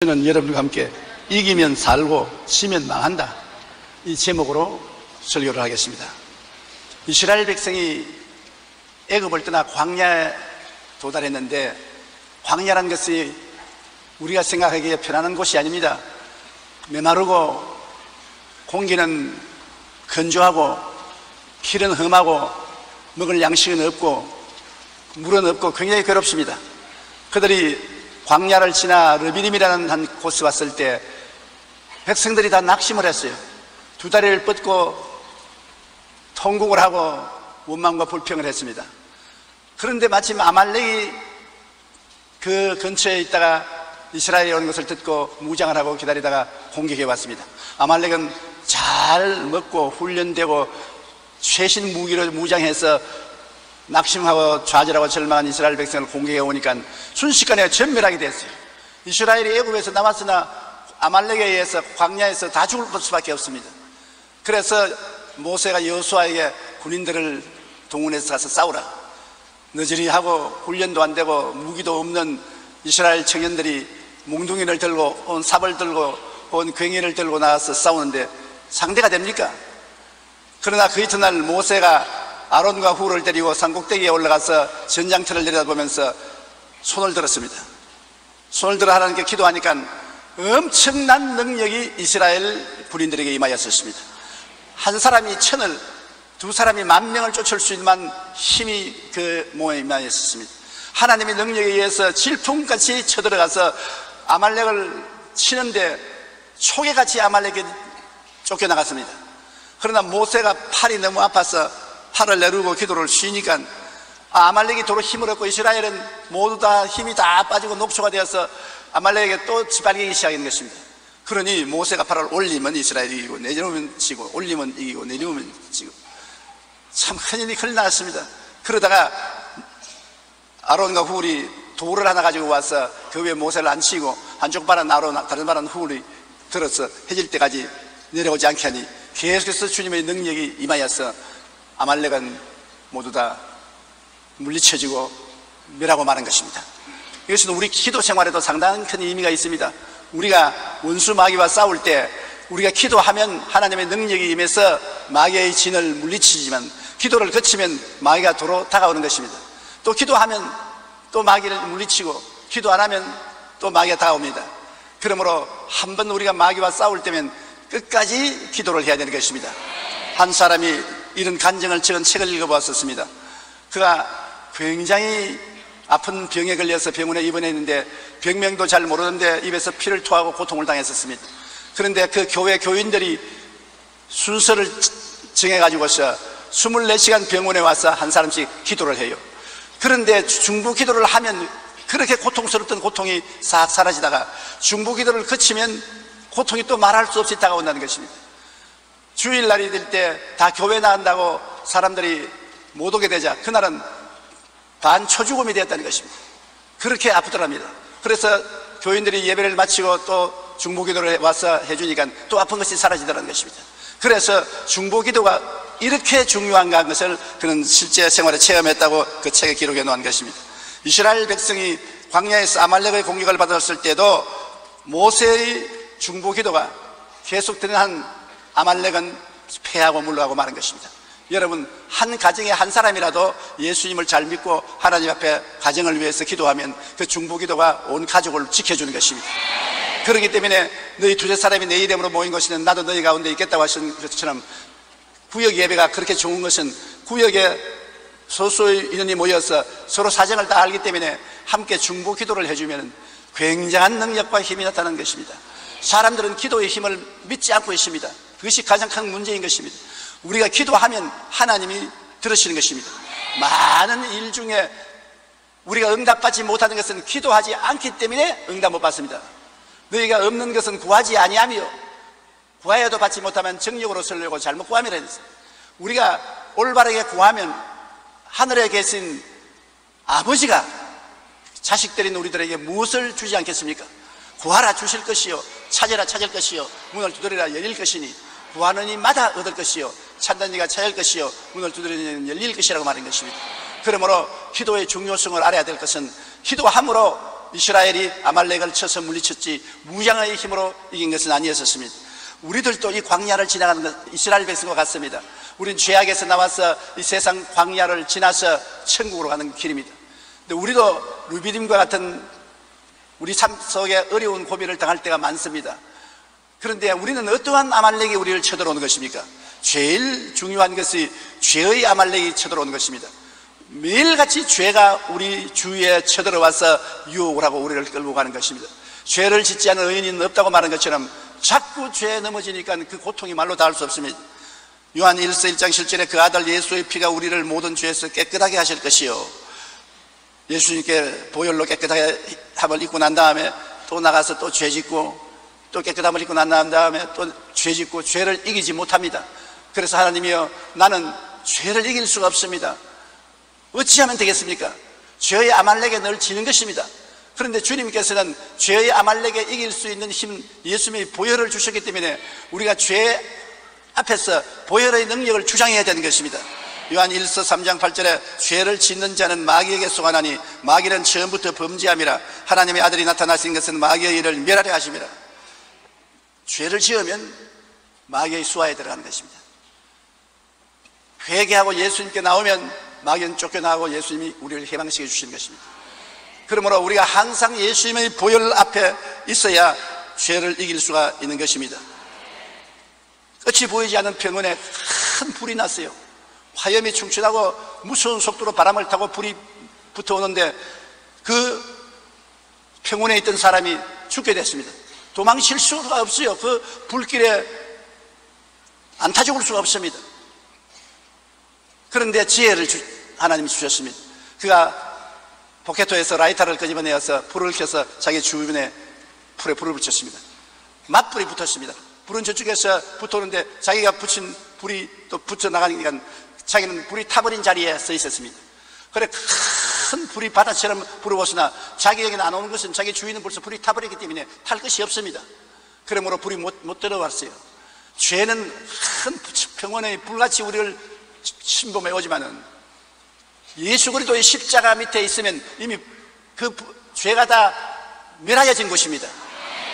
저는 여러분과 함께 이기면 살고 지면 망한다, 이 제목으로 설교를 하겠습니다. 이스라엘 백성이 애굽을 떠나 광야에 도달했는데, 광야란 것이 우리가 생각하기에 편안한 곳이 아닙니다. 메마르고 공기는 건조하고 길은 험하고 먹을 양식은 없고 물은 없고 굉장히 괴롭습니다. 그들이 광야를 지나 르비딤이라는 한 곳에 왔을 때 백성들이 다 낙심을 했어요. 두 다리를 뻗고 통곡을 하고 원망과 불평을 했습니다. 그런데 마침 아말렉이 그 근처에 있다가 이스라엘이 오는 것을 듣고 무장을 하고 기다리다가 공격해 왔습니다. 아말렉은 잘 먹고 훈련되고 최신 무기로 무장해서 낙심하고 좌절하고 절망한 이스라엘 백성을 공격해 오니까 순식간에 전멸하게 됐어요. 이스라엘이 애굽에서 나왔으나 아말렉에 의해서 광야에서 다 죽을 수밖에 없습니다. 그래서 모세가 여호수아에게 군인들을 동원해서 가서 싸우라, 너저리 하고 훈련도 안 되고 무기도 없는 이스라엘 청년들이 몽둥이를 들고 온 삽을 들고 온 괭이를 들고 나와서 싸우는데 상대가 됩니까? 그러나 그 이튿날 모세가 아론과 훌을 데리고 산꼭대기에 올라가서 전장터를 내려다보면서 손을 들었습니다. 손을 들어 하나님께 기도하니까 엄청난 능력이 이스라엘 군인들에게 임하였습니다. 한 사람이 1000을, 두 사람이 10,000명을 쫓을 수 있는 만 힘이 그 몸에 임하였습니다. 하나님의 능력에 의해서 질풍같이 쳐들어가서 아말렉을 치는데 초계같이 아말렉이 쫓겨나갔습니다. 그러나 모세가 팔이 너무 아파서 팔을 내리고 기도를 쉬니까 아말렉이 도로 힘을 얻고 이스라엘은 모두 다 힘이 다 빠지고 녹초가 되어서 아말렉에게 또 짓밟히기 시작한 것입니다. 그러니 모세가 팔을 올리면 이스라엘이 이기고 내려오면 지고, 올리면 이기고 내려오면 지고, 참 큰 일이 흘러나왔습니다. 그러다가 아론과 훌이 돌을 하나 가지고 와서 그 위에 모세를 앉히고 한쪽 발은 아론, 다른 발은 훌이 들어서 해질 때까지 내려오지 않게 하니 계속해서 주님의 능력이 임하여서 아말렉은 모두 다 물리쳐지고 멸하고 마는 것입니다. 이것은 우리 기도 생활에도 상당한 큰 의미가 있습니다. 우리가 원수 마귀와 싸울 때 우리가 기도하면 하나님의 능력이 임해서 마귀의 진을 물리치지만, 기도를 거치면 마귀가 도로 다가오는 것입니다. 또 기도하면 또 마귀를 물리치고, 기도 안 하면 또 마귀가 다가옵니다. 그러므로 한번 우리가 마귀와 싸울 때면 끝까지 기도를 해야 되는 것입니다. 한 사람이 이런 간증을 적은 책을 읽어보았었습니다. 그가 굉장히 아픈 병에 걸려서 병원에 입원했는데 병명도 잘 모르는데 입에서 피를 토하고 고통을 당했었습니다. 그런데 그 교회 교인들이 순서를 정해가지고서 24시간 병원에 와서 한 사람씩 기도를 해요. 그런데 중보 기도를 하면 그렇게 고통스럽던 고통이 싹 사라지다가 중보 기도를 거치면 고통이 또 말할 수 없이 다가온다는 것입니다. 주일날이 될 때 다 교회 나간다고 사람들이 못 오게 되자 그날은 반초죽음이 되었다는 것입니다. 그렇게 아프더랍니다. 그래서 교인들이 예배를 마치고 또 중보기도를 와서 해주니까 또 아픈 것이 사라지더라는 것입니다. 그래서 중보기도가 이렇게 중요한가 하는 것을 그는 실제 생활에 체험했다고 그 책에 기록해 놓은 것입니다. 이스라엘 백성이 광야에서 아말렉의 공격을 받았을 때도 모세의 중보기도가 계속되는 한 아말렉은 패하고 물러가고 마는 것입니다. 여러분, 한 가정에 한 사람이라도 예수님을 잘 믿고 하나님 앞에 가정을 위해서 기도하면 그 중보기도가 온 가족을 지켜주는 것입니다. 그렇기 때문에 너희 두세 사람이 내 이름으로 모인 것이는 나도 너희 가운데 있겠다고 하신 것처럼 구역 예배가 그렇게 좋은 것은 구역에 소수의 인원이 모여서 서로 사정을 다 알기 때문에 함께 중보기도를 해주면 굉장한 능력과 힘이 나타나는 것입니다. 사람들은 기도의 힘을 믿지 않고 있습니다. 그것이 가장 큰 문제인 것입니다. 우리가 기도하면 하나님이 들으시는 것입니다. 많은 일 중에 우리가 응답받지 못하는 것은 기도하지 않기 때문에 응답 못 받습니다. 너희가 없는 것은 구하지 아니하며 구하여도 받지 못하면 정력으로 설려고 잘못 구함이라 했어요. 우리가 올바르게 구하면 하늘에 계신 아버지가 자식들인 우리들에게 무엇을 주지 않겠습니까? 구하라 주실 것이요, 찾으라 찾을 것이요, 문을 두드리라 열릴 것이니 구하는 이마다 얻을 것이요, 찾는 이가 찾을 것이요, 문을 두드리는 열릴 것이라고 말한 것입니다. 그러므로 기도의 중요성을 알아야 될 것은 기도함으로 이스라엘이 아말렉을 쳐서 물리쳤지 무장의 힘으로 이긴 것은 아니었습니다. 우리들도 이 광야를 지나가는 것 이스라엘 백성과 같습니다. 우리는 죄악에서 나와서 이 세상 광야를 지나서 천국으로 가는 길입니다. 근데 우리도 루비딤과 같은 우리 삶 속에 어려운 고비를 당할 때가 많습니다. 그런데 우리는 어떠한 아말렉이 우리를 쳐들어오는 것입니까? 제일 중요한 것이 죄의 아말렉이 쳐들어오는 것입니다. 매일같이 죄가 우리 주위에 쳐들어와서 유혹을 하고 우리를 끌고 가는 것입니다. 죄를 짓지 않은 의인은 없다고 말한 것처럼 자꾸 죄에 넘어지니까 그 고통이 말로 닿을 수 없습니다. 요한 1서 1장 7절에 그 아들 예수의 피가 우리를 모든 죄에서 깨끗하게 하실 것이요, 예수님께 보혈로 깨끗하게 함을 입고 난 다음에 또 나가서 또 죄 짓고 또 깨끗함을 입고 난 다음에 또 죄 짓고 죄를 이기지 못합니다. 그래서 하나님이여, 나는 죄를 이길 수가 없습니다. 어찌하면 되겠습니까? 죄의 아말렉에 늘 지는 것입니다. 그런데 주님께서는 죄의 아말렉에 이길 수 있는 힘, 예수님이 보혈을 주셨기 때문에 우리가 죄 앞에서 보혈의 능력을 주장해야 되는 것입니다. 요한 1서 3장 8절에 죄를 짓는 자는 마귀에게 속하나니 마귀는 처음부터 범죄함이라 하나님의 아들이 나타나신 것은 마귀의 일을 멸하려 하심이라. 죄를 지으면 마귀의 수하에 들어가는 것입니다. 회개하고 예수님께 나오면 마귀는 쫓겨나고 예수님이 우리를 해방시켜 주시는 것입니다. 그러므로 우리가 항상 예수님의 보혈 앞에 있어야 죄를 이길 수가 있는 것입니다. 끝이 보이지 않는 병원에 큰 불이 났어요. 화염이 충천하고 무서운 속도로 바람을 타고 불이 붙어오는데 그 병원에 있던 사람이 죽게 됐습니다. 도망칠 수가 없어요. 그 불길에 안 타 죽을 수가 없습니다. 그런데 지혜를 하나님이 주셨습니다. 그가 포켓토에서 라이터를 끄집어내어서 불을 켜서 자기 주변에 불에 불을 붙였습니다. 맞불이 붙었습니다. 불은 저쪽에서 붙었는데 자기가 붙인 불이 또 붙어나가니까 자기는 불이 타버린 자리에 서 있었습니다. 그래 큰 불이 바다처럼 불어오으나 자기에게는 안 오는 것은 자기 주위는 벌써 불이 타버리기 때문에 탈 것이 없습니다. 그러므로 불이 못 들어왔어요. 죄는 큰 평원의 불같이 우리를 침범해 오지만은 예수 그리스도의 십자가 밑에 있으면 이미 그 죄가 다 멸하여진 것입니다.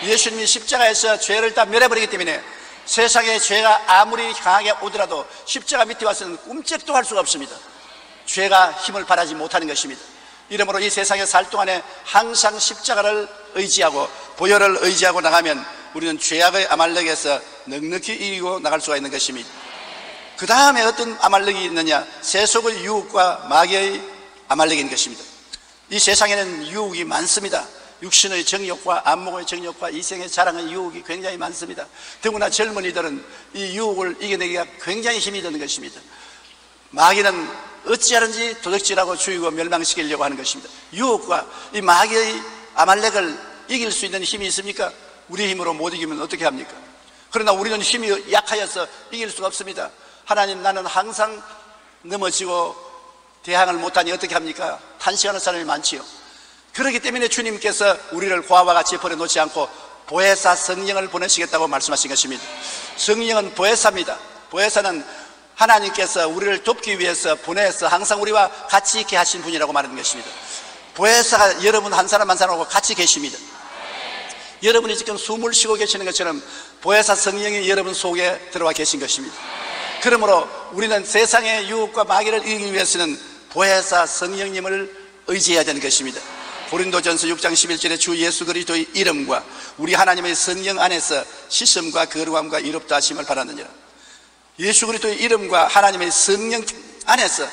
예수님이 십자가에서 죄를 다 멸해버리기 때문에 세상에 죄가 아무리 강하게 오더라도 십자가 밑에 와서는 꿈쩍도 할 수가 없습니다. 죄가 힘을 발하지 못하는 것입니다. 이러므로 이 세상에 살 동안에 항상 십자가를 의지하고 보혈을 의지하고 나가면 우리는 죄악의 아말렉에서 넉넉히 이기고 나갈 수가 있는 것입니다. 그 다음에 어떤 아말렉이 있느냐? 세속의 유혹과 마귀의 아말렉인 것입니다. 이 세상에는 유혹이 많습니다. 육신의 정욕과 안목의 정욕과 이생의 자랑의 유혹이 굉장히 많습니다. 더구나 젊은이들은 이 유혹을 이겨내기가 굉장히 힘이 드는 것입니다. 마귀는 어찌하든지 도적질하고 죽이고 멸망시키려고 하는 것입니다. 유혹과 이 마귀의 아말렉을 이길 수 있는 힘이 있습니까? 우리 힘으로 못 이기면 어떻게 합니까? 그러나 우리는 힘이 약하여서 이길 수가 없습니다. 하나님, 나는 항상 넘어지고 대항을 못하니 어떻게 합니까? 탄식하는 사람이 많지요. 그렇기 때문에 주님께서 우리를 고아와 같이 버려놓지 않고 보혜사 성령을 보내시겠다고 말씀하신 것입니다. 성령은 보혜사입니다. 보혜사는 하나님께서 우리를 돕기 위해서 보내서 항상 우리와 같이 있게 하신 분이라고 말하는 것입니다. 보혜사가 여러분 한 사람 한 사람하고 같이 계십니다. 여러분이 지금 숨을 쉬고 계시는 것처럼 보혜사 성령이 여러분 속에 들어와 계신 것입니다. 그러므로 우리는 세상의 유혹과 마귀를 이기기 위해서는 보혜사 성령님을 의지해야 되는 것입니다. 고린도전서 6장 11절에 주 예수 그리스도의 이름과 우리 하나님의 성령 안에서 씻음과 거룩함과 이롭다 하심을 바라느니라. 예수 그리스도의 이름과 하나님의 성령 안에서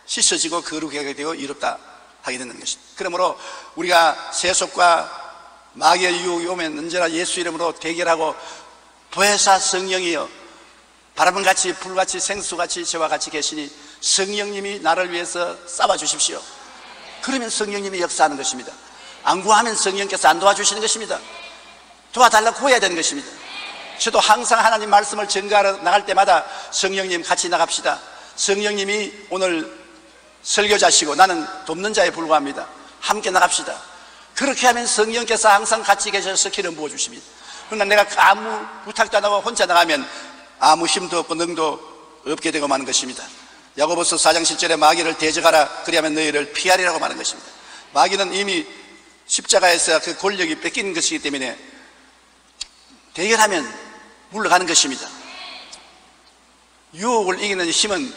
씻어지고 거룩하게 되고 이롭다 하게 되는 것입니다. 그러므로 우리가 세속과 마귀의 유혹이 오면 언제나 예수 이름으로 대결하고 보혜사 성령이여 바람같이 불같이 생수같이 저와 같이 계시니 성령님이 나를 위해서 싸워주십시오. 그러면 성령님이 역사하는 것입니다. 안 구하면 성령께서 안 도와주시는 것입니다. 도와달라고 구해야 되는 것입니다. 저도 항상 하나님 말씀을 전가하러 나갈 때마다 성령님 같이 나갑시다. 성령님이 오늘 설교자시고 나는 돕는 자에 불과합니다. 함께 나갑시다. 그렇게 하면 성령께서 항상 같이 계셔서 기름 부어주십니다. 그러나 내가 아무 부탁도 안 하고 혼자 나가면 아무 힘도 없고 능도 없게 되고 마는 것입니다. 야고보서 4장 7절에 마귀를 대적하라 그리하면 너희를 피하리라고 말하는 것입니다. 마귀는 이미 십자가에서 그 권력이 뺏기는 것이기 때문에 대결하면 물러가는 것입니다. 유혹을 이기는 힘은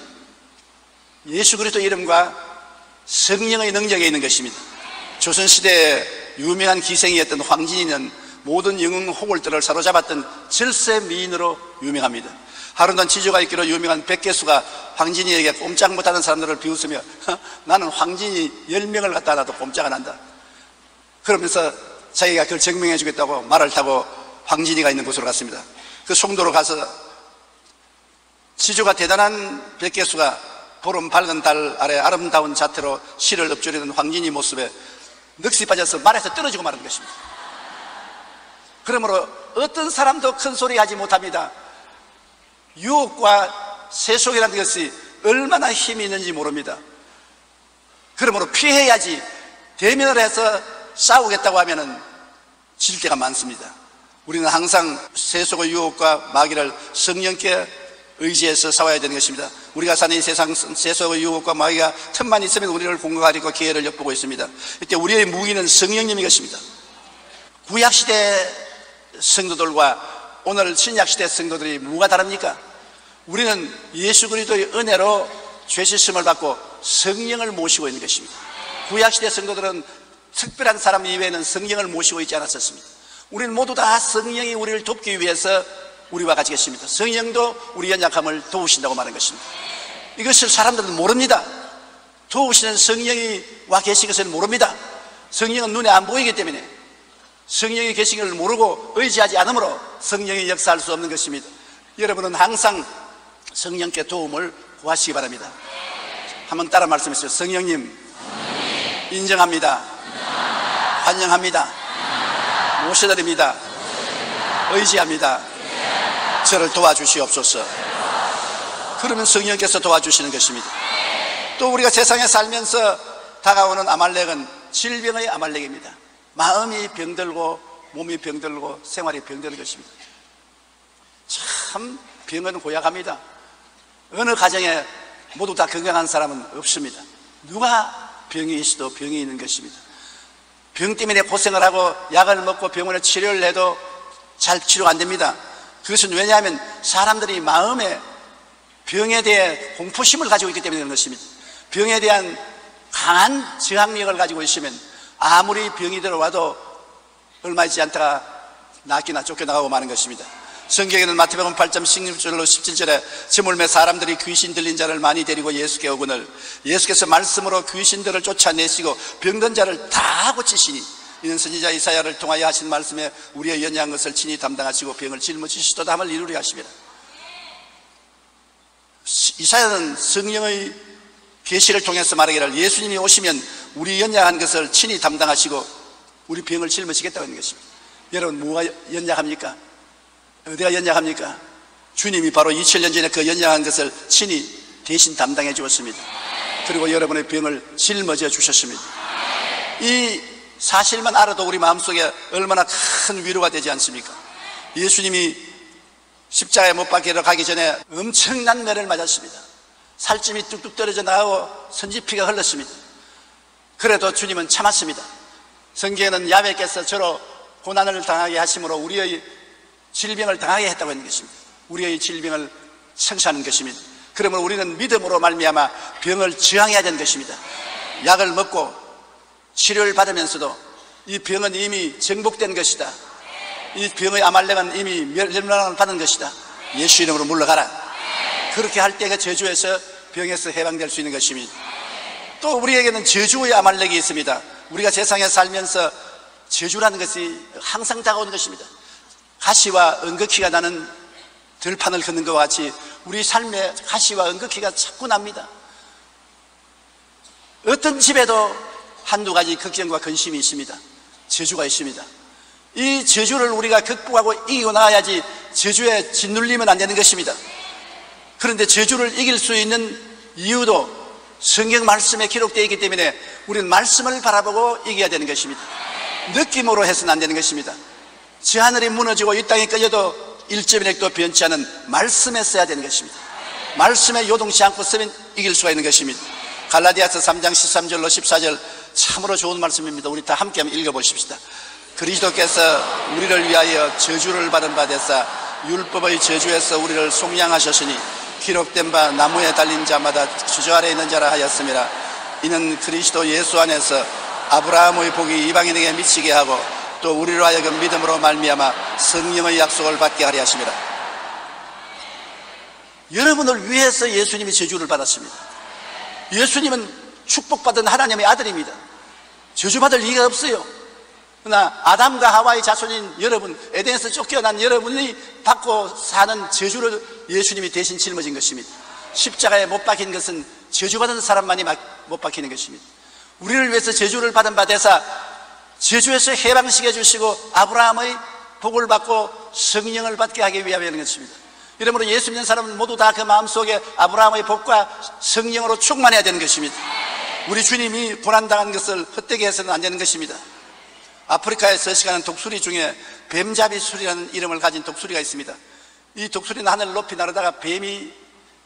예수 그리스도 이름과 성령의 능력에 있는 것입니다. 조선시대에 유명한 기생이었던 황진이는 모든 영웅 호골들을 사로잡았던 절세 미인으로 유명합니다. 하루는 지조가 있기로 유명한 백개수가 황진이에게 꼼짝 못하는 사람들을 비웃으며 나는 황진이 10명을 갖다 놔도 꼼짝 안 한다, 그러면서 자기가 그걸 증명해 주겠다고 말을 타고 황진이가 있는 곳으로 갔습니다. 그 송도로 가서 지조가 대단한 백개수가 보름 밝은 달 아래 아름다운 자태로 실을 읊조리는 황진이 모습에 넋이 빠져서 말에서 떨어지고 마는 것입니다. 그러므로 어떤 사람도 큰 소리 하지 못합니다. 유혹과 세속이라는 것이 얼마나 힘이 있는지 모릅니다. 그러므로 피해야지, 대면을 해서 싸우겠다고 하면은 질 때가 많습니다. 우리는 항상 세속의 유혹과 마귀를 성령께 의지해서 싸워야 되는 것입니다. 우리가 사는 이 세상 세속의 유혹과 마귀가 틈만 있으면 우리를 공격하려고 기회를 엿보고 있습니다. 이때 우리의 무기는 성령님이 것입니다. 구약시대 성도들과 오늘 신약시대 성도들이 뭐가 다릅니까? 우리는 예수 그리스도의 은혜로 죄 씻음을 받고 성령을 모시고 있는 것입니다. 구약시대 성도들은 특별한 사람 이외에는 성령을 모시고 있지 않았었습니다. 우리는 모두 다 성령이 우리를 돕기 위해서 우리와 같이 계십니다. 성령도 우리 연약함을 도우신다고 말하는 것입니다. 이것을 사람들은 모릅니다. 도우시는 성령이 와 계신 것을 모릅니다. 성령은 눈에 안 보이기 때문에 성령이 계신 것을 모르고 의지하지 않으므로 성령이 역사할 수 없는 것입니다. 여러분은 항상 성령께 도움을 구하시기 바랍니다. 한번 따라 말씀해 주세요. 성령님, 인정합니다. 환영합니다. 모셔드립니다. 의지합니다. 저를 도와주시옵소서. 그러면 성령께서 도와주시는 것입니다. 또 우리가 세상에 살면서 다가오는 아말렉은 질병의 아말렉입니다. 마음이 병들고 몸이 병들고 생활이 병드는 것입니다. 참 병은 고약합니다. 어느 가정에 모두 다 건강한 사람은 없습니다. 누가 병이 있어도 병이 있는 것입니다. 병 때문에 고생을 하고 약을 먹고 병원에 치료를 해도 잘 치료가 안 됩니다. 그것은 왜냐하면 사람들이 마음에 병에 대해 공포심을 가지고 있기 때문에 그런 것입니다. 병에 대한 강한 저항력을 가지고 있으면 아무리 병이 들어와도 얼마 있지 않다가 낫기나 쫓겨나가고 마는 것입니다. 성경에는 마태복음 8장 16절로 17절에 저물매 사람들이 귀신 들린 자를 많이 데리고 예수께 오거늘 예수께서 말씀으로 귀신들을 쫓아내시고 병든 자를 다 고치시니 이는 선지자 이사야를 통하여 하신 말씀에 우리의 연약한 것을 친히 담당하시고 병을 짊어지시도다 함을 이루려 하십니다. 이사야는 성령의 계시를 통해서 말하기를 예수님이 오시면 우리 연약한 것을 친히 담당하시고 우리 병을 짊어지겠다고 하는 것입니다. 여러분, 뭐가 연약합니까? 어디가 연약합니까? 주님이 바로 2000년 전에 그 연약한 것을 친히 대신 담당해 주었습니다. 그리고 여러분의 병을 짊어져 주셨습니다. 이 사실만 알아도 우리 마음속에 얼마나 큰 위로가 되지 않습니까? 예수님이 십자가에 못 박히러 가기 전에 엄청난 매를 맞았습니다. 살찜이 뚝뚝 떨어져 나가고 선지피가 흘렀습니다. 그래도 주님은 참았습니다. 성경에는 야훼께서 저로 고난을 당하게 하심으로 우리의 질병을 당하게 했다고 하는 것입니다. 우리의 질병을 청소하는 것입니다. 그러면 우리는 믿음으로 말미암아 병을 저항해야 되는 것입니다. 약을 먹고 치료를 받으면서도 이 병은 이미 정복된 것이다. 이 병의 아말렉은 이미 멸망을 받은 것이다. 예수 이름으로 물러가라. 그렇게 할 때 그 저주에서 병에서 해방될 수 있는 것입니다. 또 우리에게는 저주의 아말렉이 있습니다. 우리가 세상에 살면서 저주라는 것이 항상 다가오는 것입니다. 가시와 은극히가 나는 들판을 걷는 것과 같이 우리 삶에 가시와 은극히가 자꾸 납니다. 어떤 집에도 한두 가지 걱정과 근심이 있습니다. 저주가 있습니다. 이 저주를 우리가 극복하고 이기고 나가야지 저주에 짓눌리면 안 되는 것입니다. 그런데 저주를 이길 수 있는 이유도 성경 말씀에 기록되어 있기 때문에 우리는 말씀을 바라보고 이겨야 되는 것입니다. 느낌으로 해서는 안 되는 것입니다. 저 하늘이 무너지고 이 땅이 꺼져도 1.1핵도 변치 않은 말씀에 써야 되는 것입니다. 말씀에 요동치 않고 쓰면 이길 수가 있는 것입니다. 갈라디아서 3장 13절로 14절 참으로 좋은 말씀입니다. 우리 다 함께 한번 읽어보십시다. 그리스도께서 우리를 위하여 저주를 받은 바 되사 율법의 저주에서 우리를 속량하셨으니 기록된 바 나무에 달린 자마다 주저 아래 있는 자라 하였음이라. 이는 그리스도 예수 안에서 아브라함의 복이 이방인에게 미치게 하고 또 우리로 하여금 믿음으로 말미암아 성령의 약속을 받게 하려 하심이라. 여러분을 위해서 예수님이 저주를 받았습니다. 예수님은 축복받은 하나님의 아들입니다. 저주받을 이유가 없어요. 그러나 아담과 하와의 자손인 여러분, 에덴에서 쫓겨난 여러분이 받고 사는 저주를 예수님이 대신 짊어진 것입니다. 십자가에 못 박힌 것은 저주받은 사람만이 못 박히는 것입니다. 우리를 위해서 저주를 받은 바 되사 저주에서 해방시켜 주시고 아브라함의 복을 받고 성령을 받게 하기 위함이라는 것입니다. 이러므로 예수 믿는 사람은 모두 다 그 마음속에 아브라함의 복과 성령으로 충만해야 되는 것입니다. 우리 주님이 고난당한 것을 헛되게 해서는 안 되는 것입니다. 아프리카에 서식하는 독수리 중에 뱀잡이수리라는 이름을 가진 독수리가 있습니다. 이 독수리는 하늘을 높이 날아다가 뱀이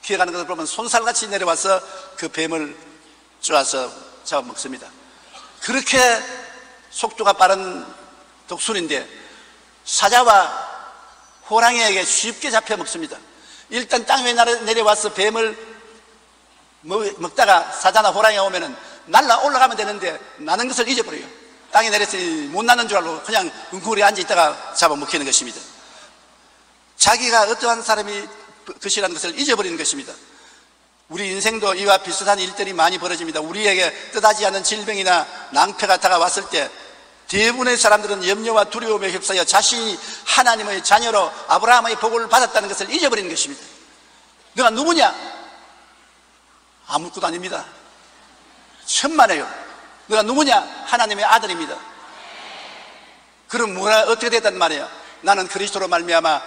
기어가는 것을 보면 손살같이 내려와서 그 뱀을 쪼아서 잡아먹습니다. 그렇게 속도가 빠른 독수리인데 사자와 호랑이에게 쉽게 잡혀 먹습니다. 일단 땅 위에 내려와서 뱀을 먹다가 사자나 호랑이가 오면은 날라 올라가면 되는데 나는 것을 잊어버려요. 땅에 내렸으니 못 나는 줄 알고 그냥 웅크리에 앉아있다가 잡아먹히는 것입니다. 자기가 어떠한 사람이 것이라는 것을 잊어버리는 것입니다. 우리 인생도 이와 비슷한 일들이 많이 벌어집니다. 우리에게 뜻하지 않은 질병이나 낭패가 다가왔을 때 대부분의 사람들은 염려와 두려움에 휩싸여 자신이 하나님의 자녀로 아브라함의 복을 받았다는 것을 잊어버리는 것입니다. 내가 누구냐? 아무것도 아닙니다. 천만에요. 내가 누구냐? 하나님의 아들입니다. 그럼 뭐가 어떻게 됐단 말이에요? 나는 그리스도로 말미암아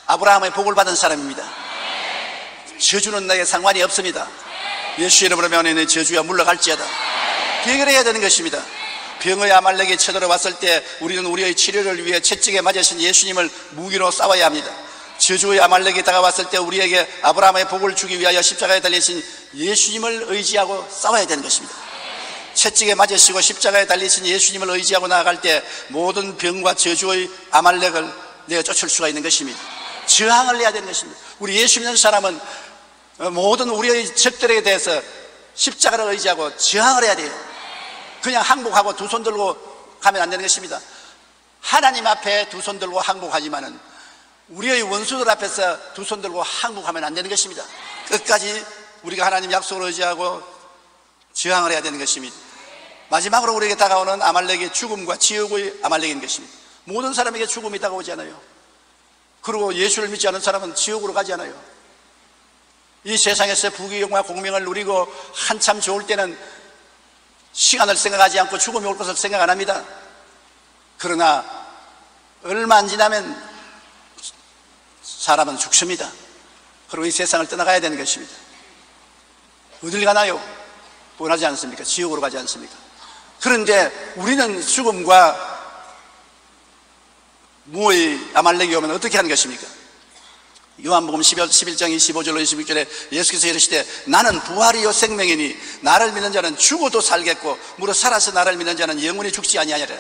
아브라함의 복을 받은 사람입니다. 저주는 나에게 상관이 없습니다. 예수 이름으로 명하노니 저주야 물러갈지어다. 해결해야 되는 것입니다. 병의 아말렉이 쳐들어왔을 때 우리는 우리의 치료를 위해 채찍에 맞으신 예수님을 무기로 싸워야 합니다. 저주의 아말렉이 다가왔을 때 우리에게 아브라함의 복을 주기 위하여 십자가에 달리신 예수님을 의지하고 싸워야 되는 것입니다. 채찍에 맞으시고 십자가에 달리신 예수님을 의지하고 나아갈 때 모든 병과 저주의 아말렉을 내어 쫓을 수가 있는 것입니다. 저항을 해야 되는 것입니다. 우리 예수 믿는 사람은 모든 우리의 적들에 대해서 십자가를 의지하고 저항을 해야 돼요. 그냥 항복하고 두 손 들고 가면 안 되는 것입니다. 하나님 앞에 두 손 들고 항복하지만은 우리의 원수들 앞에서 두 손 들고 항복하면 안 되는 것입니다. 끝까지 우리가 하나님 약속을 의지하고 저항을 해야 되는 것입니다. 마지막으로 우리에게 다가오는 아말렉의 죽음과 지옥의 아말렉인 것입니다. 모든 사람에게 죽음이 다가오지 않아요. 그리고 예수를 믿지 않은 사람은 지옥으로 가지 않아요. 이 세상에서 부귀영화 공명을 누리고 한참 좋을 때는 시간을 생각하지 않고 죽음이 올 것을 생각 안 합니다. 그러나 얼마 안 지나면 사람은 죽습니다. 그리고 이 세상을 떠나가야 되는 것입니다. 어딜 가나요? 원하지 않습니까? 지옥으로 가지 않습니까? 그런데 우리는 죽음과 무의 아말렉이 오면 어떻게 하는 것입니까? 요한복음 11장 25절로 26절에 예수께서 이르시되 나는 부활이요 생명이니 나를 믿는 자는 죽어도 살겠고 무릇 살아서 나를 믿는 자는 영원히 죽지 아니하리라.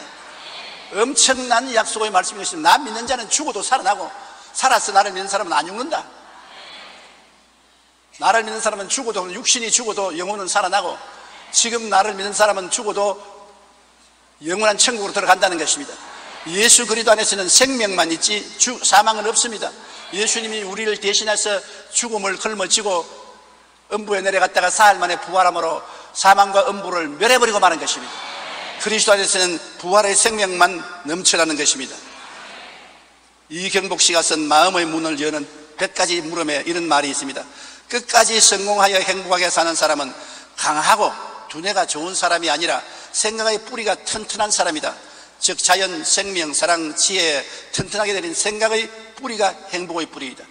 엄청난 약속의 말씀인 것입니다. 나 믿는 자는 죽어도 살아나고 살아서 나를 믿는 사람은 안 죽는다. 나를 믿는 사람은 죽어도 육신이 죽어도 영혼은 살아나고 지금 나를 믿는 사람은 죽어도 영원한 천국으로 들어간다는 것입니다. 예수 그리스도 안에서는 생명만 있지 사망은 없습니다. 예수님이 우리를 대신해서 죽음을 걸머지고 음부에 내려갔다가 사흘 만에 부활함으로 사망과 음부를 멸해버리고 마는 것입니다. 그리스도 안에서는 부활의 생명만 넘쳐나는 것입니다. 이경복 씨가 쓴 마음의 문을 여는 100가지 물음에 이런 말이 있습니다. 끝까지 성공하여 행복하게 사는 사람은 강하고 두뇌가 좋은 사람이 아니라 생각의 뿌리가 튼튼한 사람이다. 즉 자연, 생명, 사랑, 지혜에 튼튼하게 내린 생각의 뿌리가 행복의 뿌리이다.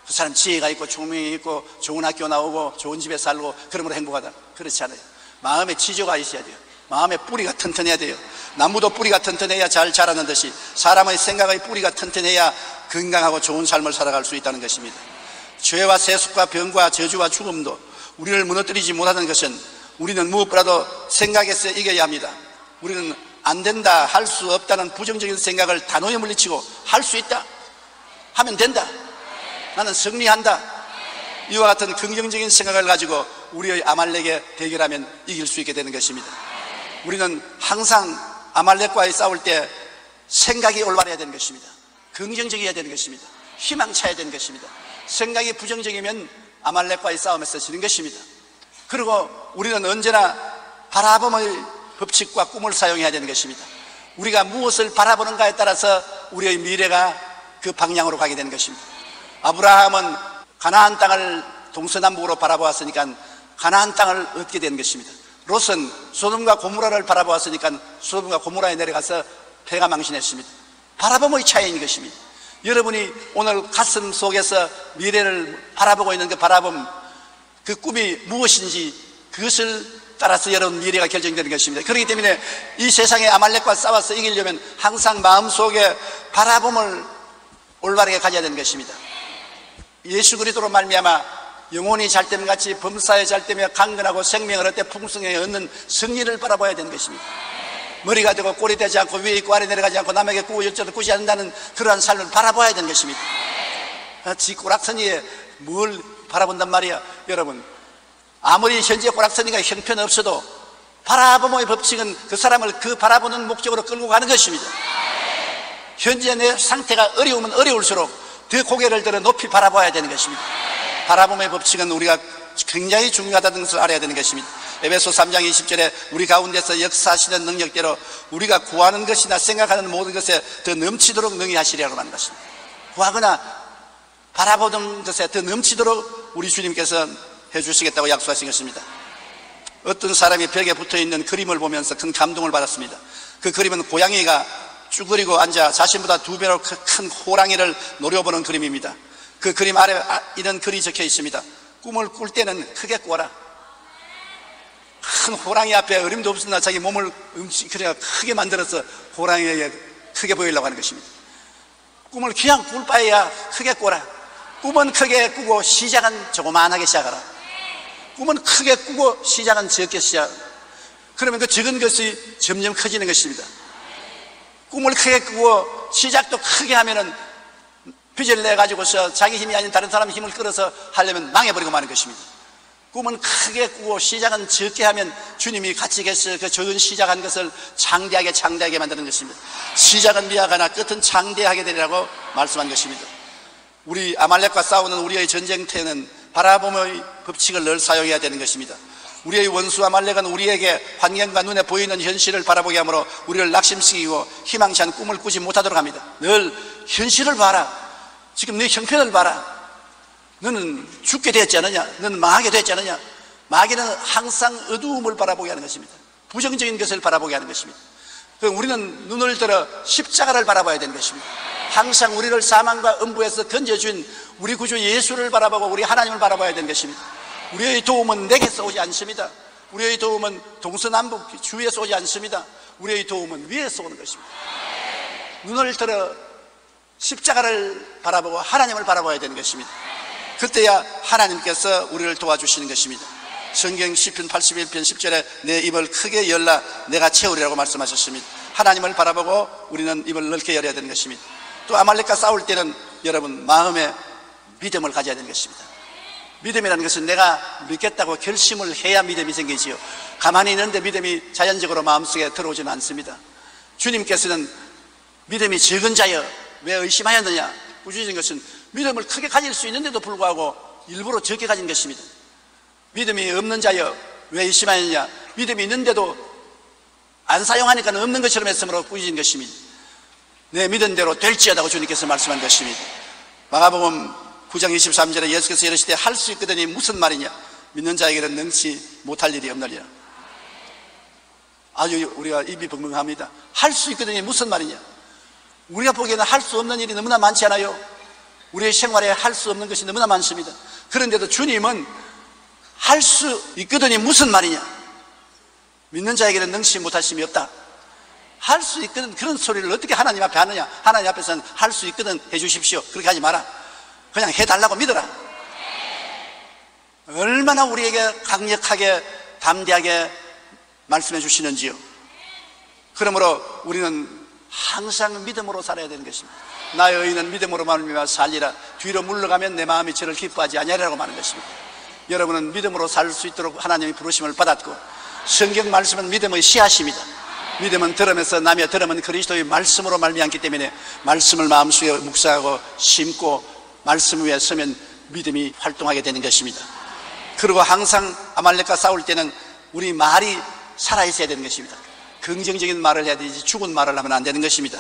그 사람 지혜가 있고 총명이 있고 좋은 학교 나오고 좋은 집에 살고 그러므로 행복하다. 그렇지 않아요. 마음에 지조가 있어야 돼요. 마음의 뿌리가 튼튼해야 돼요. 나무도 뿌리가 튼튼해야 잘 자라는 듯이 사람의 생각의 뿌리가 튼튼해야 건강하고 좋은 삶을 살아갈 수 있다는 것입니다. 죄와 세속과 병과 저주와 죽음도 우리를 무너뜨리지 못하는 것은 우리는 무엇보다도 생각에서 이겨야 합니다. 우리는 안 된다, 할 수 없다는 부정적인 생각을 단호히 물리치고 할 수 있다, 하면 된다, 나는 승리한다, 이와 같은 긍정적인 생각을 가지고 우리의 아말렉에 대결하면 이길 수 있게 되는 것입니다. 우리는 항상 아말렉과의 싸울 때 생각이 올바라야 되는 것입니다. 긍정적이어야 되는 것입니다. 희망차야 되는 것입니다. 생각이 부정적이면 아말렉과의 싸움에서 지는 것입니다. 그리고 우리는 언제나 바라봄의 법칙과 꿈을 사용해야 되는 것입니다. 우리가 무엇을 바라보는가에 따라서 우리의 미래가 그 방향으로 가게 되는 것입니다. 아브라함은 가나안 땅을 동서남북으로 바라보았으니까 가나안 땅을 얻게 된 것입니다. 롯은 소돔과 고모라를 바라보았으니까 소돔과 고모라에 내려가서 배가 망신했습니다. 바라봄의 차이인 것입니다. 여러분이 오늘 가슴 속에서 미래를 바라보고 있는 그 바라봄, 그 꿈이 무엇인지 그것을 따라서 여러분 미래가 결정되는 것입니다. 그렇기 때문에 이 세상의 아말렉과 싸워서 이기려면 항상 마음속에 바라봄을 올바르게 가져야 되는 것입니다. 예수 그리스도로 말미암아 영혼이 잘됨 같이 범사에 잘되며 강건하고 생명을 얻되 풍성하게 얻는 승리를 바라봐야 되는 것입니다. 머리가 되고 꼴이 되지 않고 위에 있고 아래 내려가지 않고 남에게 꾸고 열정을 꾸지 않는다는 그러한 삶을 바라봐야 되는 것입니다. 지 꼬락서니에 뭘 바라본단 말이야. 여러분, 아무리 현재 꼬락서니가 형편없어도 바라봄의 법칙은 그 사람을 그 바라보는 목적으로 끌고 가는 것입니다. 현재 내 상태가 어려우면 어려울수록 더 고개를 들어 높이 바라봐야 되는 것입니다. 바라봄의 법칙은 우리가 굉장히 중요하다는 것을 알아야 되는 것입니다. 에베소 3장 20절에 우리 가운데서 역사하시는 능력대로 우리가 구하는 것이나 생각하는 모든 것에 더 넘치도록 능히 하시리라고 하는 것입니다. 구하거나 바라보는 것에 더 넘치도록 우리 주님께서 해주시겠다고 약속하신 것입니다. 어떤 사람이 벽에 붙어있는 그림을 보면서 큰 감동을 받았습니다. 그 그림은 고양이가 쭈그리고 앉아 자신보다 2배로 큰 호랑이를 노려보는 그림입니다. 그 그림 아래 이런 글이 적혀 있습니다. 꿈을 꿀 때는 크게 꿔라. 큰 호랑이 앞에 어림도 없으나 자기 몸을 그래야 크게 만들어서 호랑이에게 크게 보이려고 하는 것입니다. 꿈을 그냥 꿀 바에야 크게 꿔라. 꿈은 크게 꾸고 시작은 조그만하게 시작하라. 꿈은 크게 꾸고 시작은 적게 시작하라. 그러면 그 적은 것이 점점 커지는 것입니다. 꿈을 크게 꾸고 시작도 크게 하면은 빚을 내가지고서 자기 힘이 아닌 다른 사람의 힘을 끌어서 하려면 망해버리고 마는 것입니다. 꿈은 크게 꾸고 시작은 적게 하면 주님이 같이 계셔서 그 적은 시작한 것을 장대하게 만드는 것입니다. 시작은 미약하나 끝은 장대하게 되리라고 말씀한 것입니다. 우리 아말렉과 싸우는 우리의 전쟁터에는 바라봄의 법칙을 늘 사용해야 되는 것입니다. 우리의 원수 아말렉은 우리에게 환경과 눈에 보이는 현실을 바라보게 하므로 우리를 낙심시키고 희망치 않은 꿈을 꾸지 못하도록 합니다. 늘 현실을 봐라. 지금 네 형편을 봐라. 너는 죽게 됐지 않느냐? 너는 망하게 됐지 않느냐? 마귀는 항상 어두움을 바라보게 하는 것입니다. 부정적인 것을 바라보게 하는 것입니다. 우리는 눈을 들어 십자가를 바라봐야 되는 것입니다. 항상 우리를 사망과 음부에서 건져준 우리 구주 예수를 바라보고 우리 하나님을 바라봐야 되는 것입니다. 우리의 도움은 내게서 오지 않습니다. 우리의 도움은 동서남북 주위에서 오지 않습니다. 우리의 도움은 위에서 오는 것입니다. 눈을 들어 십자가를 바라보고 하나님을 바라봐야 되는 것입니다. 그때야 하나님께서 우리를 도와주시는 것입니다. 성경 시편 81편 10절에 내 입을 크게 열라 내가 채우리라고 말씀하셨습니다. 하나님을 바라보고 우리는 입을 넓게 열어야 되는 것입니다. 또 아말렉과 싸울 때는 여러분 마음에 믿음을 가져야 되는 것입니다. 믿음이라는 것은 내가 믿겠다고 결심을 해야 믿음이 생기지요. 가만히 있는데 믿음이 자연적으로 마음속에 들어오지는 않습니다. 주님께서는 믿음이 적은 자여 왜 의심하였느냐 꾸짖은 것은 믿음을 크게 가질 수 있는데도 불구하고 일부러 적게 가진 것입니다. 믿음이 없는 자여 왜 의심하였느냐 믿음이 있는데도 안 사용하니까 없는 것처럼 했으므로 꾸짖은 것입니다. 내 믿은 대로 될지어다고 주님께서 말씀한 것입니다. 마가복음 9장 23절에 예수께서 이르시되 할 수 있거든이 무슨 말이냐 믿는 자에게는 능치 못할 일이 없느니라. 아주 우리가 입이 벙벙합니다. 할 수 있거든이 무슨 말이냐. 우리가 보기에는 할 수 없는 일이 너무나 많지 않아요? 우리의 생활에 할 수 없는 것이 너무나 많습니다. 그런데도 주님은 할 수 있거든이 무슨 말이냐 믿는 자에게는 능치 못하심이 없다. 할 수 있거든 그런 소리를 어떻게 하나님 앞에 하느냐. 하나님 앞에서는 할 수 있거든 해주십시오 그렇게 하지 마라. 그냥 해달라고 믿어라. 얼마나 우리에게 강력하게 담대하게 말씀해 주시는지요. 그러므로 우리는 항상 믿음으로 살아야 되는 것입니다. 나의 의인은 믿음으로 말미암아 살리라. 뒤로 물러가면 내 마음이 저를 기뻐하지 아니하리라고 말하는 것입니다. 여러분은 믿음으로 살 수 있도록 하나님의 부르심을 받았고, 성경 말씀은 믿음의 씨앗입니다. 믿음은 들으면서 나며 들으면 그리스도의 말씀으로 말미암기 때문에 말씀을 마음속에 묵상하고 심고 말씀 위에 서면 믿음이 활동하게 되는 것입니다. 그리고 항상 아말렉과 싸울 때는 우리 말이 살아있어야 되는 것입니다. 긍정적인 말을 해야 되지 죽은 말을 하면 안 되는 것입니다.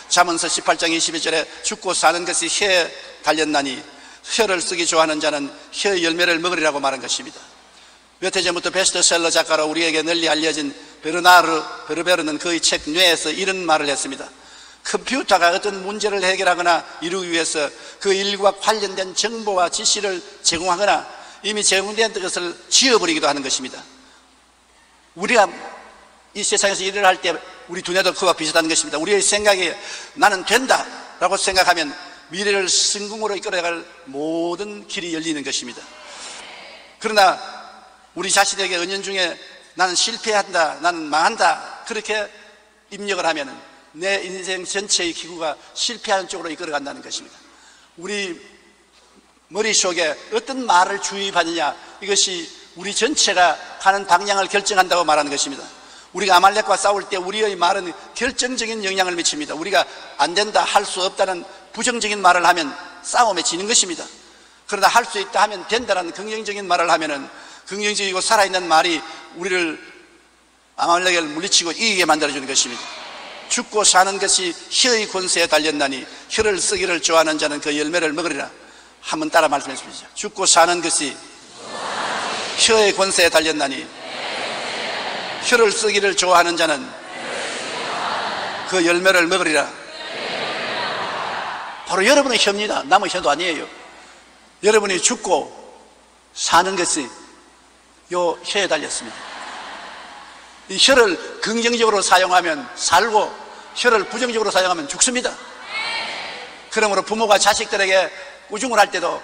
잠언서 18장 22절에 죽고 사는 것이 혀에 달렸나니 혀를 쓰기 좋아하는 자는 혀의 열매를 먹으리라고 말한 것입니다. 몇 해 전부터 베스트셀러 작가로 우리에게 널리 알려진 베르베르는 그의 책 뇌에서 이런 말을 했습니다. 컴퓨터가 어떤 문제를 해결하거나 이루기 위해서 그 일과 관련된 정보와 지시를 제공하거나 이미 제공된 것을 지워버리기도 하는 것입니다. 우리가 이 세상에서 일을 할 때 우리 두뇌도 그와 비슷한 것입니다. 우리의 생각에 나는 된다 라고 생각하면 미래를 성공으로 이끌어갈 모든 길이 열리는 것입니다. 그러나 우리 자신에게 은연중에 나는 실패한다, 나는 망한다 그렇게 입력을 하면 내 인생 전체의 기구가 실패하는 쪽으로 이끌어간다는 것입니다. 우리 머릿속에 어떤 말을 주입하느냐, 이것이 우리 전체가 가는 방향을 결정한다고 말하는 것입니다. 우리가 아말렉과 싸울 때 우리의 말은 결정적인 영향을 미칩니다. 우리가 안 된다, 할 수 없다는 부정적인 말을 하면 싸움에 지는 것입니다. 그러나 할 수 있다 하면 된다는 긍정적인 말을 하면은 긍정적이고 살아있는 말이 우리를 아말렉을 물리치고 이기게 만들어주는 것입니다. 죽고 사는 것이 혀의 권세에 달렸나니 혀를 쓰기를 좋아하는 자는 그 열매를 먹으리라. 한번 따라 말씀해 주십시오. 죽고 사는 것이 혀의 권세에 달렸나니 혀를 쓰기를 좋아하는 자는 그 열매를 먹으리라. 바로 여러분의 혀입니다. 남의 혀도 아니에요. 여러분이 죽고 사는 것이 요 혀에 달렸습니다. 이 혀를 긍정적으로 사용하면 살고 혀를 부정적으로 사용하면 죽습니다. 그러므로 부모가 자식들에게 꾸중을 할 때도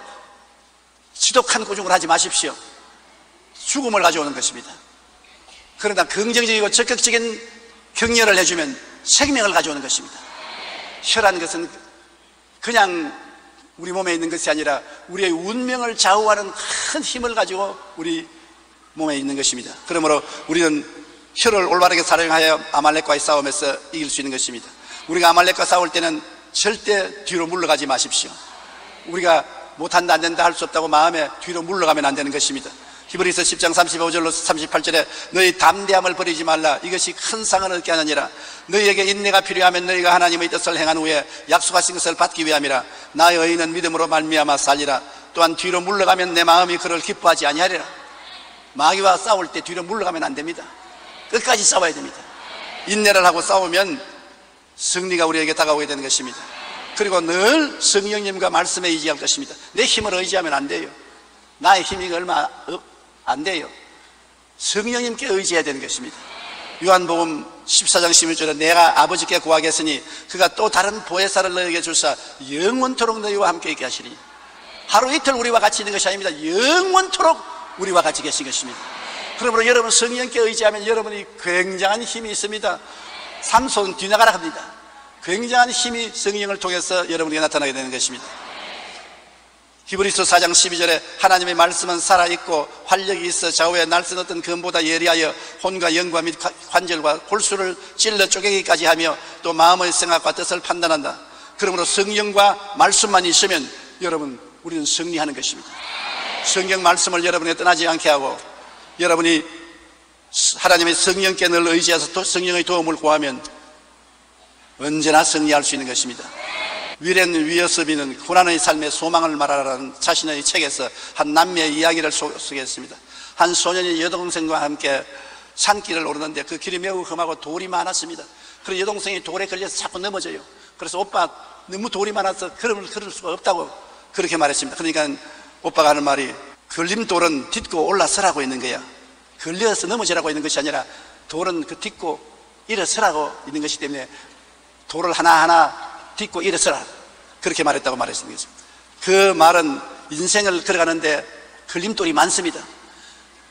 지독한 꾸중을 하지 마십시오. 죽음을 가져오는 것입니다. 그러나 긍정적이고 적극적인 격려를 해주면 생명을 가져오는 것입니다. 혀라는 것은 그냥 우리 몸에 있는 것이 아니라 우리의 운명을 좌우하는 큰 힘을 가지고 우리 몸에 있는 것입니다. 그러므로 우리는 혀를 올바르게 사용하여 아말렉과의 싸움에서 이길 수 있는 것입니다. 우리가 아말렉과 싸울 때는 절대 뒤로 물러가지 마십시오. 우리가 못한다, 안 된다, 할 수 없다고 마음에 뒤로 물러가면 안 되는 것입니다. 히브리서 10장 35절로 38절에 너희 담대함을 버리지 말라. 이것이 큰 상을 얻게 하느니라. 너희에게 인내가 필요하면 너희가 하나님의 뜻을 행한 후에 약속하신 것을 받기 위함이라. 나의 의인은 믿음으로 말미암아 살리라. 또한 뒤로 물러가면 내 마음이 그를 기뻐하지 아니하리라. 마귀와 싸울 때 뒤로 물러가면 안 됩니다. 끝까지 싸워야 됩니다. 인내를 하고 싸우면 승리가 우리에게 다가오게 되는 것입니다. 그리고 늘 성령님과 말씀에 의지할 것입니다. 내 힘을 의지하면 안 돼요. 나의 힘이 얼마 안 돼요. 성령님께 의지해야 되는 것입니다. 요한복음 14장 16절에 내가 아버지께 구하겠으니 그가 또 다른 보혜사를 너희에게 주사 영원토록 너희와 함께 있게 하시리. 하루 이틀 우리와 같이 있는 것이 아닙니다. 영원토록 우리와 같이 계신 것입니다. 그러므로 여러분 성령께 의지하면 여러분이 굉장한 힘이 있습니다. 삼손 뒤나가라 합니다. 굉장한 힘이 성령을 통해서 여러분에게 나타나게 되는 것입니다. 히브리서 4장 12절에 하나님의 말씀은 살아있고 활력이 있어 좌우에 날선 어떤 검보다 예리하여 혼과 영과 및 관절과 골수를 찔러 쪼개기까지 하며 또 마음의 생각과 뜻을 판단한다. 그러므로 성령과 말씀만 있으면 여러분 우리는 승리하는 것입니다. 성경 말씀을 여러분에게 떠나지 않게 하고 여러분이 하나님의 성령께 늘 의지해서 성령의 도움을 구하면 언제나 승리할 수 있는 것입니다. 위렌 위어스비는 고난의 삶의 소망을 말하라는 자신의 책에서 한 남매의 이야기를 소개했습니다. 한 소년이 여동생과 함께 산길을 오르는데 그 길이 매우 험하고 돌이 많았습니다. 그래서 여동생이 돌에 걸려서 자꾸 넘어져요. 그래서 오빠 너무 돌이 많아서 걸을 수가 없다고 그렇게 말했습니다. 그러니까 오빠가 하는 말이 걸림돌은 딛고 올라서라고 있는 거야. 걸려서 넘어지라고 있는 것이 아니라 돌은 그 딛고 일어서라고 있는 것이기 때문에 돌을 하나하나 딛고 일어서라 그렇게 말했다고 말했습니다. 그 말은 인생을 걸어가는데 걸림돌이 많습니다.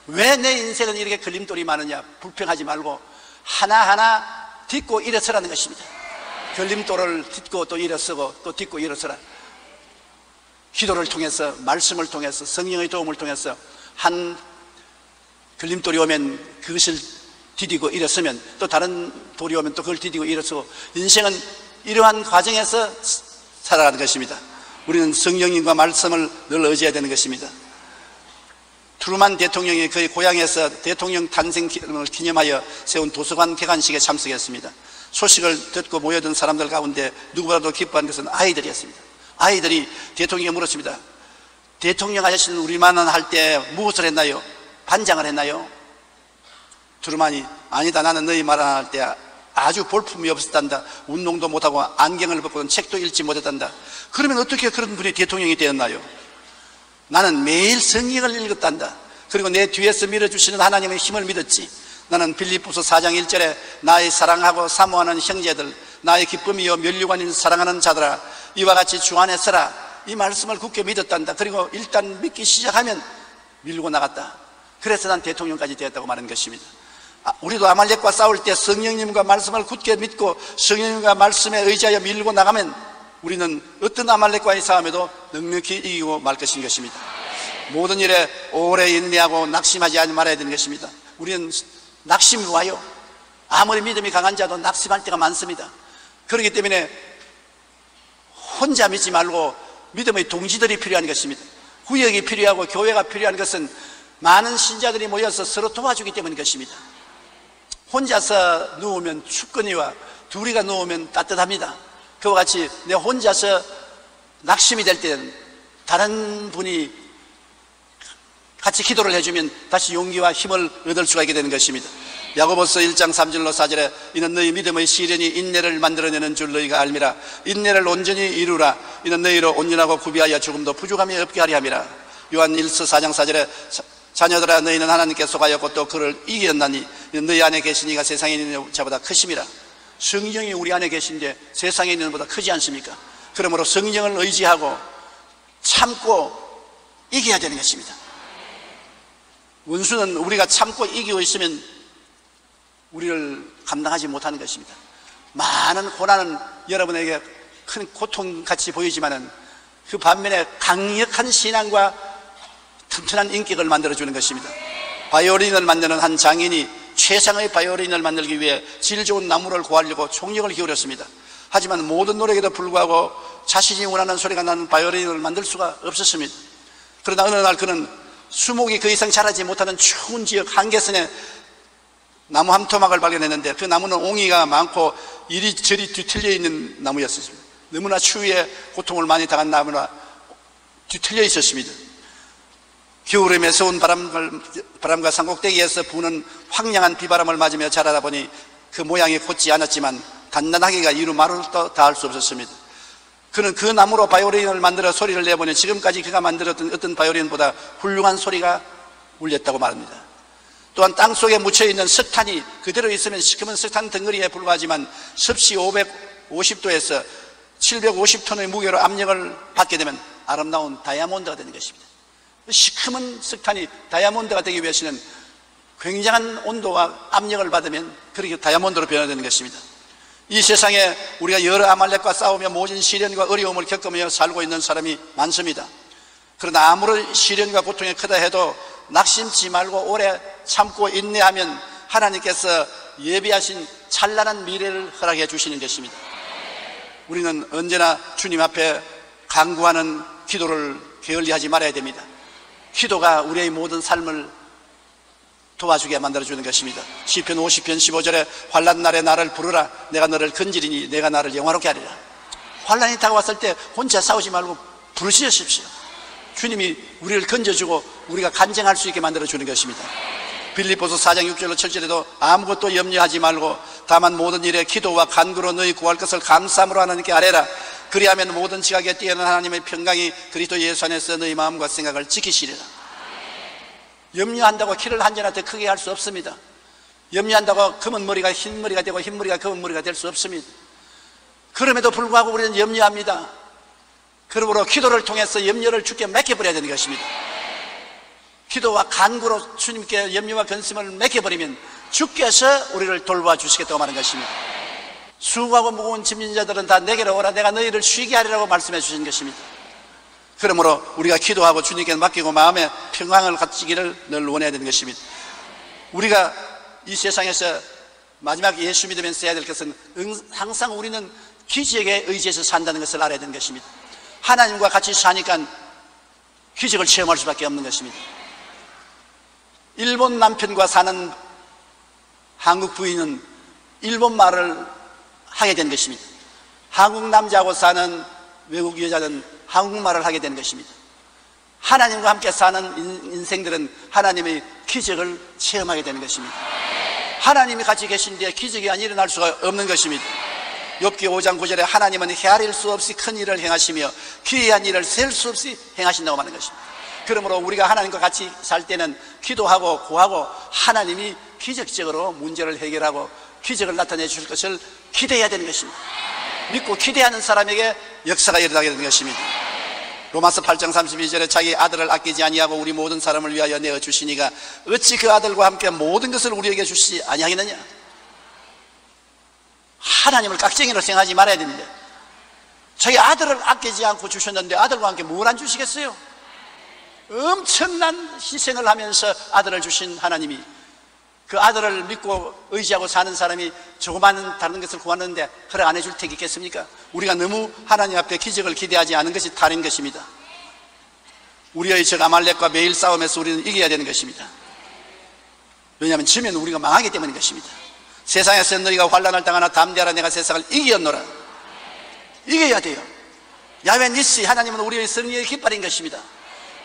왜 내 인생은 이렇게 걸림돌이 많으냐, 불평하지 말고 하나하나 딛고 일어서라는 것입니다. 걸림돌을 딛고 또 일어서고 또 딛고 일어서라. 기도를 통해서, 말씀을 통해서, 성령의 도움을 통해서 한 걸림돌이 오면 그것을 디디고 일어서면, 또 다른 돌이 오면 또 그걸 디디고 일어서고, 인생은 이러한 과정에서 살아가는 것입니다. 우리는 성령님과 말씀을 늘 의지해야 되는 것입니다. 트루만 대통령이 그의 고향에서 대통령 탄생을 기념하여 세운 도서관 개관식에 참석했습니다. 소식을 듣고 모여든 사람들 가운데 누구보다도 기뻐한 것은 아이들이었습니다. 아이들이 대통령에게 물었습니다. 대통령 아저씨는 우리만은 할 때 무엇을 했나요? 반장을 했나요? 트루만이 아니다, 나는 너희 말 안 할 때 아주 볼품이 없었단다. 운동도 못하고 안경을 벗고는 책도 읽지 못했단다. 그러면 어떻게 그런 분이 대통령이 되었나요? 나는 매일 성경을 읽었단다. 그리고 내 뒤에서 밀어주시는 하나님의 힘을 믿었지. 나는 빌립보서 4장 1절에 나의 사랑하고 사모하는 형제들, 나의 기쁨이요 면류관인 사랑하는 자들아, 이와 같이 주 안에 서라, 이 말씀을 굳게 믿었단다. 그리고 일단 믿기 시작하면 밀고 나갔다. 그래서 난 대통령까지 되었다고 말하는 것입니다. 우리도 아말렉과 싸울 때 성령님과 말씀을 굳게 믿고 성령님과 말씀에 의지하여 밀고 나가면 우리는 어떤 아말렉과의 싸움에도 넉넉히 이기고 말 것인 것입니다. 모든 일에 오래 인내하고 낙심하지 말아야 되는 것입니다. 우리는 낙심이 와요. 아무리 믿음이 강한 자도 낙심할 때가 많습니다. 그렇기 때문에 혼자 믿지 말고 믿음의 동지들이 필요한 것입니다. 구역이 필요하고 교회가 필요한 것은 많은 신자들이 모여서 서로 도와주기 때문인 것입니다. 혼자서 누우면 춥거니와 둘이가 누우면 따뜻합니다. 그와 같이 내 혼자서 낙심이 될 때는 다른 분이 같이 기도를 해주면 다시 용기와 힘을 얻을 수가 있게 되는 것입니다. 야고보서 1장 3절로 4절에 이는 너희 믿음의 시련이 인내를 만들어내는 줄 너희가 알미라. 인내를 온전히 이루라. 이는 너희로 온전하고 구비하여 조금도 부족함이 없게 하려 함이라. 요한 1서 4장 4절에 자녀들아 너희는 하나님께 속하였고 또 그를 이겼나니 너희 안에 계신 이가 세상에 있는 자보다 크심이라. 성령이 우리 안에 계신데 세상에 있는 것보다 크지 않습니까? 그러므로 성령을 의지하고 참고 이겨야 되는 것입니다. 원수는 우리가 참고 이기고 있으면 우리를 감당하지 못하는 것입니다. 많은 고난은 여러분에게 큰 고통같이 보이지만은 그 반면에 강력한 신앙과 튼튼한 인격을 만들어주는 것입니다. 바이올린을 만드는 한 장인이 최상의 바이올린을 만들기 위해 질 좋은 나무를 구하려고 총력을 기울였습니다. 하지만 모든 노력에도 불구하고 자신이 원하는 소리가 나는 바이올린을 만들 수가 없었습니다. 그러나 어느 날 그는 수목이 그 이상 자라지 못하는 추운 지역 한계선에 나무 한 토막을 발견했는데 그 나무는 옹이가 많고 이리저리 뒤틀려 있는 나무였습니다. 너무나 추위에 고통을 많이 당한 나무라 뒤틀려 있었습니다. 겨울에 매서운 바람과 산꼭대기에서 부는 황량한 비바람을 맞으며 자라다 보니 그 모양이 곧지 않았지만 단단하기가 이루 말을 다할 수 없었습니다. 그는 그 나무로 바이올린을 만들어 소리를 내보니 지금까지 그가 만들었던 어떤 바이올린보다 훌륭한 소리가 울렸다고 말합니다. 또한 땅속에 묻혀있는 석탄이 그대로 있으면 시커먼 석탄 덩어리에 불과하지만 섭씨 550도에서 750톤의 무게로 압력을 받게 되면 아름다운 다이아몬드가 되는 것입니다. 시커먼 석탄이 다이아몬드가 되기 위해서는 굉장한 온도와 압력을 받으면 그렇게 다이아몬드로 변화되는 것입니다. 이 세상에 우리가 여러 아말렉과 싸우며 모진 시련과 어려움을 겪으며 살고 있는 사람이 많습니다. 그러나 아무런 시련과 고통이 크다 해도 낙심치 말고 오래 참고 인내하면 하나님께서 예비하신 찬란한 미래를 허락해 주시는 것입니다. 우리는 언제나 주님 앞에 간구하는 기도를 게을리하지 말아야 됩니다. 기도가 우리의 모든 삶을 도와주게 만들어주는 것입니다. 시편 50편 15절에 환난 날에 나를 부르라. 내가 너를 건지리니 내가 나를 영화롭게 하리라. 환난이 다가왔을 때 혼자 싸우지 말고 부르시십시오. 주님이 우리를 건져주고 우리가 간증할 수 있게 만들어주는 것입니다. 빌립보서 4장 6절로 7절에도 아무것도 염려하지 말고 다만 모든 일에 기도와 간구로 너희 구할 것을 감사함으로 하나님께 아뢰라. 그리하면 모든 지각에 뛰어난 하나님의 평강이 그리스도 예수 안에서 너희 마음과 생각을 지키시리라. 염려한다고 키를 한 자나 더 크게 할 수 없습니다. 염려한다고 검은 머리가 흰 머리가 되고 흰 머리가 검은 머리가 될 수 없습니다. 그럼에도 불구하고 우리는 염려합니다. 그러므로 기도를 통해서 염려를 주께 맡겨버려야 되는 것입니다. 기도와 간구로 주님께 염려와 근심을 맡겨버리면 주께서 우리를 돌봐주시겠다고 말하는 것입니다. 수고하고 무거운 짐진 자들은 다 내게로 오라. 내가 너희를 쉬게 하리라고 말씀해 주신 것입니다. 그러므로 우리가 기도하고 주님께 맡기고 마음에 평강을 갖기를 늘 원해야 되는 것입니다. 우리가 이 세상에서 마지막 예수 믿으면서 해야 될 것은 항상 우리는 기적에 의지해서 산다는 것을 알아야 되는 것입니다. 하나님과 같이 사니까 기적을 체험할 수밖에 없는 것입니다. 일본 남편과 사는 한국 부인은 일본 말을 하게 된 것입니다. 한국 남자하고 사는 외국 여자는 한국말을 하게 되는 것입니다. 하나님과 함께 사는 인생들은 하나님의 기적을 체험하게 되는 것입니다. 하나님이 같이 계신데 기적이 안 일어날 수가 없는 것입니다. 욥기 5장 9절에 하나님은 헤아릴 수 없이 큰 일을 행하시며 기이한 일을 셀 수 없이 행하신다고 말하는 것입니다. 그러므로 우리가 하나님과 같이 살 때는 기도하고 구하고 하나님이 기적적으로 문제를 해결하고 기적을 나타내 주실 것을 기대해야 되는 것입니다. 믿고 기대하는 사람에게 역사가 일어나게 되는 것입니다. 로마서 8장 32절에 자기 아들을 아끼지 아니하고 우리 모든 사람을 위하여 내어 주시니가 어찌 그 아들과 함께 모든 것을 우리에게 주시지 아니하겠느냐. 하나님을 깍쟁이로 생각하지 말아야 됩니다. 자기 아들을 아끼지 않고 주셨는데 아들과 함께 뭘 안 주시겠어요? 엄청난 희생을 하면서 아들을 주신 하나님이 그 아들을 믿고 의지하고 사는 사람이 조그마한 다른 것을 구하는데 허락 안 해줄 택이 있겠습니까? 우리가 너무 하나님 앞에 기적을 기대하지 않은 것이 다른 것입니다. 우리의 적 아말렉과 매일 싸움에서 우리는 이겨야 되는 것입니다. 왜냐하면 지면 우리가 망하기 때문인 것입니다. 세상에서 너희가 환난을 당하나 담대하라. 내가 세상을 이기었노라. 이겨야 돼요. 야훼 니시, 하나님은 우리의 승리의 깃발인 것입니다.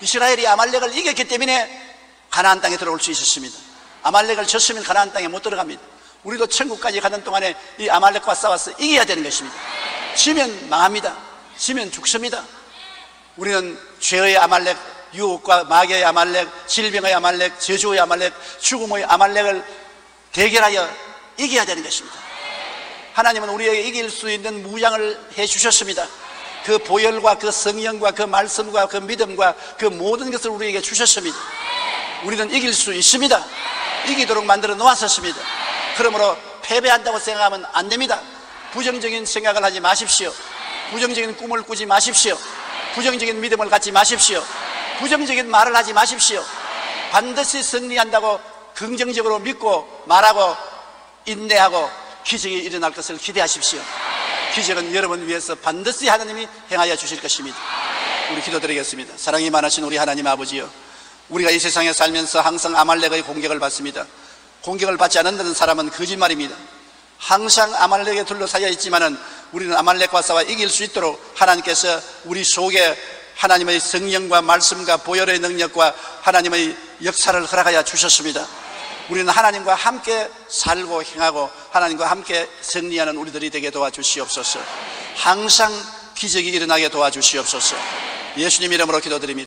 이스라엘이 아말렉을 이겼기 때문에 가나안 땅에 들어올 수 있었습니다. 아말렉을 졌으면 가나안 땅에 못 들어갑니다. 우리도 천국까지 가는 동안에 이 아말렉과 싸워서 이겨야 되는 것입니다. 지면 망합니다. 지면 죽습니다. 우리는 죄의 아말렉, 유혹과 마귀의 아말렉, 질병의 아말렉, 저주의 아말렉, 죽음의 아말렉을 대결하여 이겨야 되는 것입니다. 하나님은 우리에게 이길 수 있는 무장을 해 주셨습니다. 그 보혈과 그 성령과 그 말씀과 그 믿음과 그 모든 것을 우리에게 주셨습니다. 우리는 이길 수 있습니다. 이기도록 만들어 놓았었습니다. 그러므로 패배한다고 생각하면 안 됩니다. 부정적인 생각을 하지 마십시오. 부정적인 꿈을 꾸지 마십시오. 부정적인 믿음을 갖지 마십시오. 부정적인 말을 하지 마십시오. 반드시 승리한다고 긍정적으로 믿고 말하고 인내하고 기적이 일어날 것을 기대하십시오. 기적은 여러분 위해서 반드시 하나님이 행하여 주실 것입니다. 우리 기도드리겠습니다. 사랑이 많으신 우리 하나님 아버지요, 우리가 이 세상에 살면서 항상 아말렉의 공격을 받습니다. 공격을 받지 않는다는 사람은 거짓말입니다. 항상 아말렉에 둘러싸여 있지만은 우리는 아말렉과 싸워 이길 수 있도록 하나님께서 우리 속에 하나님의 성령과 말씀과 보혈의 능력과 하나님의 역사를 허락하여 주셨습니다. 우리는 하나님과 함께 살고 행하고 하나님과 함께 승리하는 우리들이 되게 도와주시옵소서. 항상 기적이 일어나게 도와주시옵소서. 예수님 이름으로 기도드립니다.